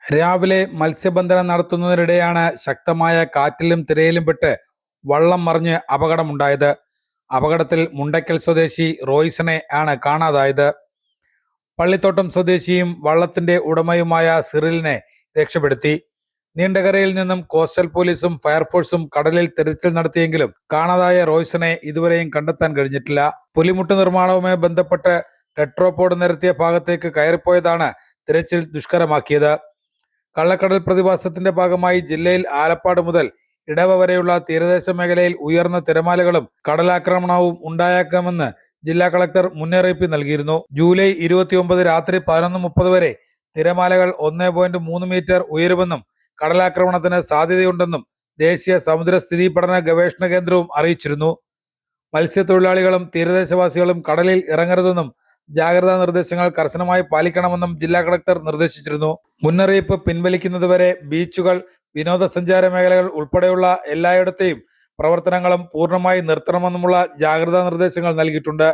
രാവിലെ മത്സ്യബന്ധനം നടത്തുന്നതിനിടെയാണ് ശക്തമായ കാറ്റിലും തിരയിലും പെട്ട് വള്ളം മറിഞ്ഞ് അപകടമുണ്ടായത്. അപകടത്തിൽ മുണ്ടയ്ക്കൽ സ്വദേശി റോയ്സനെ ആണ് കാണാതായത്. പള്ളിത്തോട്ടം സ്വദേശിയും വള്ളത്തിന്റെ ഉടമയുമായ സിറിലിനെ രക്ഷപ്പെടുത്തി. നീണ്ടകരയിൽ നിന്നും കോസ്റ്റൽ പോലീസും ഫയർഫോഴ്സും കടലിൽ തെരച്ചിൽ നടത്തിയെങ്കിലും കാണാതായ റോയ്സനെ ഇതുവരെയും കണ്ടെത്താൻ കഴിഞ്ഞിട്ടില്ല. പുലിമുട്ട് നിർമ്മാണവുമായി ബന്ധപ്പെട്ട് ടെട്രോപോഡ് നിരത്തിയ ഭാഗത്തേക്ക് കയറിപ്പോയതാണ് തിരച്ചിൽ ദുഷ്കരമാക്കിയത്. കള്ളക്കടൽ പ്രതിഭാസത്തിന്റെ ഭാഗമായി ജില്ലയിൽ ആലപ്പാട് മുതൽ ഇടവ വരെയുള്ള തീരദേശ മേഖലയിൽ ഉയർന്ന തിരമാലകളും കടലാക്രമണവും ഉണ്ടായേക്കാമെന്ന് ജില്ലാ കളക്ടർ മുന്നറിയിപ്പ് നൽകിയിരുന്നു. ജൂലൈ 29 രാത്രി 11:30 വരെ തിരമാലകൾ 1.3 മീറ്റർ ഉയരുമെന്നും കടലാക്രമണത്തിന് സാധ്യതയുണ്ടെന്നും ദേശീയ സമുദ്ര സ്ഥിതി പഠന ഗവേഷണ കേന്ദ്രവും അറിയിച്ചിരുന്നു. മത്സ്യത്തൊഴിലാളികളും തീരദേശവാസികളും കടലിൽ ഇറങ്ങരുതെന്നും ജാഗ്രതാ നിർദ്ദേശങ്ങൾ കർശനമായി പാലിക്കണമെന്നും ജില്ലാ കളക്ടർ നിർദ്ദേശിച്ചിരുന്നു. മുന്നറിയിപ്പ് പിൻവലിക്കുന്നതുവരെ ബീച്ചുകൾ, വിനോദസഞ്ചാര മേഖലകൾ ഉൾപ്പെടെയുള്ള എല്ലായിടത്തെയും പ്രവർത്തനങ്ങളും പൂർണ്ണമായി നിർത്തണമെന്നുമുള്ള ജാഗ്രതാ നിർദ്ദേശങ്ങൾ നൽകിയിട്ടുണ്ട്.